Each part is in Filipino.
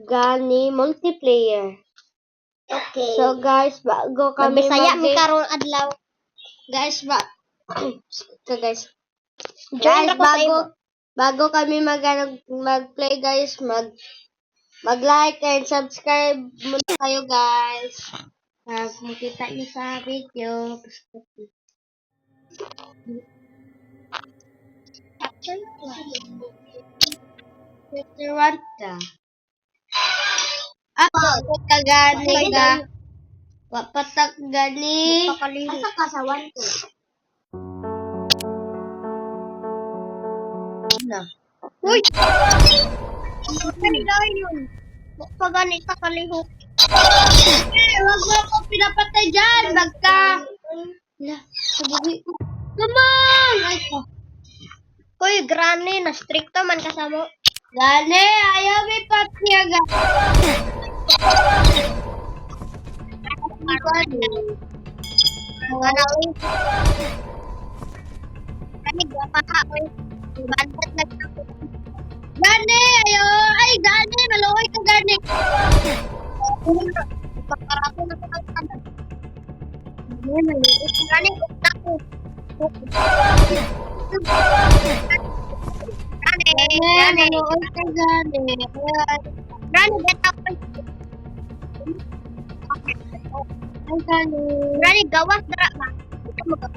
Gani multiplayer. Okay. So guys, bago kami Bisaya mi karon adlaw. guys, so guys, Join guys ako sa imo. bago kami mag-play guys, mag-like and subscribe muna kayo guys. Kung kita niyo sa video. Mr. Wanda. Ako kagani ga. Wapatak gani. Asa ka sa 1 to? Na. Uy! Kanila yun. Pagani ta kalihok. Wag mo ako pinapatay dyan. Bagka. Sabugi ko. Come on! Ay ko. Uy, granny, na stricto man kasamo. Gani, ayaw may patiyaga. Ano uy? Kani gwapa ka uy. Bantat nagtapos. Gani, ayaw. Ay, gani. Maluoy ka gani. Pagkarato na sa kalsada. Gani, ukta ko. Gani, gani. Maluoy ka gani. Gani, get up. Ay, gani. Gani, gawas dara ba? Ito mo ba?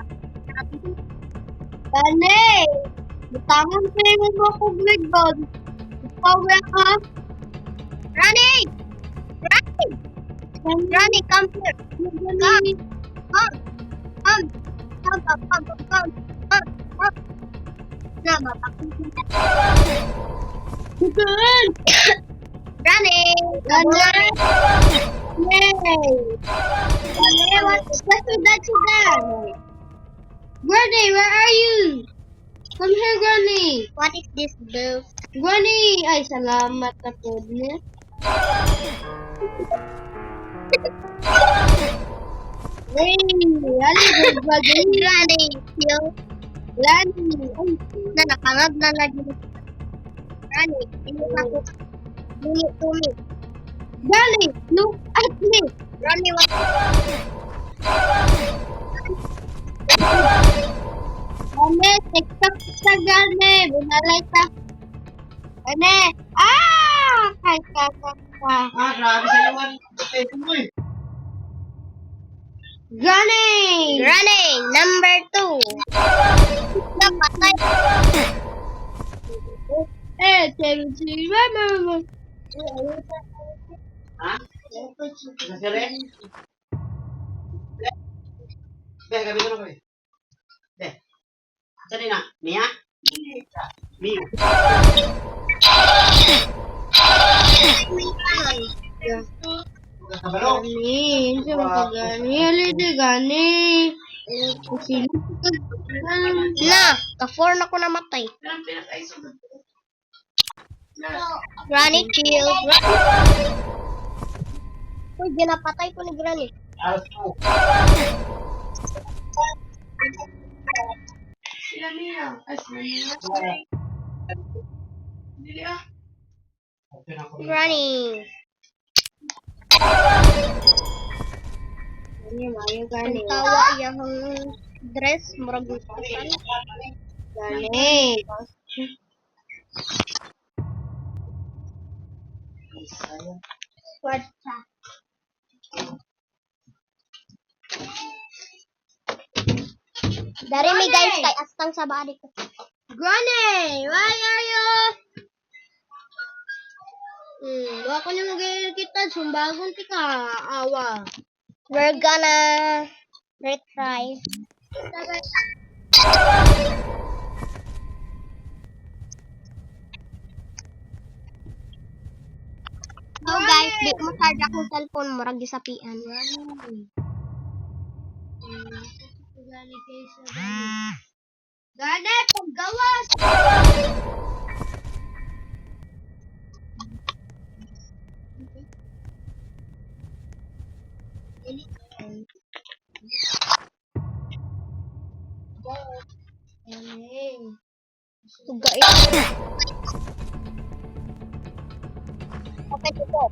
Gani. Butangan sa'yo mo kong ligon. Power ka. Gani! Gani! Gani, come here. Gani. Come. Na, mapakita. Bukan. Gani! Gani. Yay. Gani, What's with that today? Granny, where are you? Come here, Granny. what is this bill? Granny, ay salamat ka po niya. Hey, ali berbagi. Gani, yo. Granny, ay, Na, nakarab na lagi. Gani, ini ako. Tumi. Granny, look at me. Gani, what? Granny, tiktok sa Granny. Bunalay ka. Granny, kay ka. Grabe sa iwan. Ito mo eh. Granny. Gani, number 2. Napatay. Chelsea, mama. Ha? Nasire? Be, gabi ko na kami. Be. Saan na? Mia? Mia. Kabalo. Gani, siya ka gani. Halide gani. Sino ka gani? Na, ka-4 na ko namatay. Granny, chill. Uy, ginapatay ko ni Granny. Alas po. Sila Mia. Ay, sila Mia. Dili ah. Granny. Gani, mayo Ang gani. tawa iyang dress, murag gustuhan. Gani. What's Dari mi guys kay astang sa body ko. Granny, why are you? Wako niyo magiging kita. Sumbagon ti ka. Awa. We're gonna retry. So guys, di mo charge akong cellphone, murag gisapian. Gani kayo sa gani. Gani, paggawas! Tuga Open the door.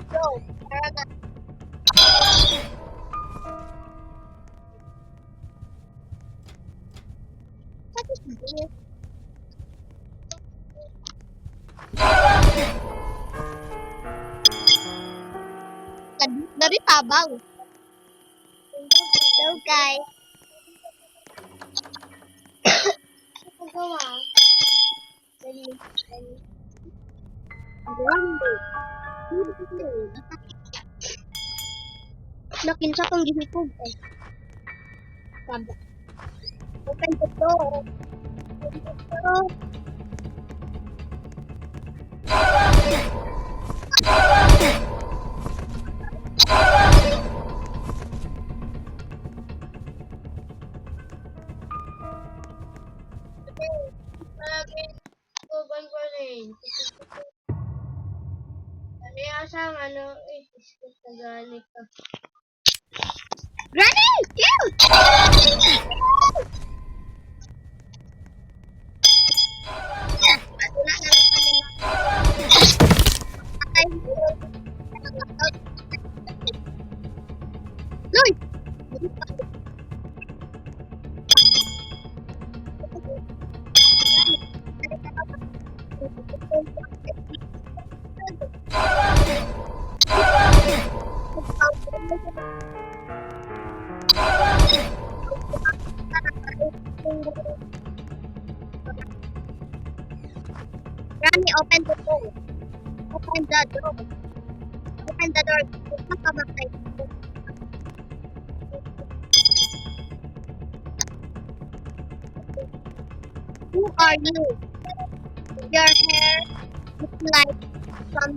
Go. Tara na. What is this? Dari tabang. Hello guys. Pagawa. Dali. Nakinsa tong gihipog eh. Sabi. Open the door. Open the door. Kuban ko rin. Kaya siyang ano, isip na galit ka. Granny! Kill! Loy! Granny, open the door. Open the door. Open the door. Makamatay. Who are you? Your hair looks like some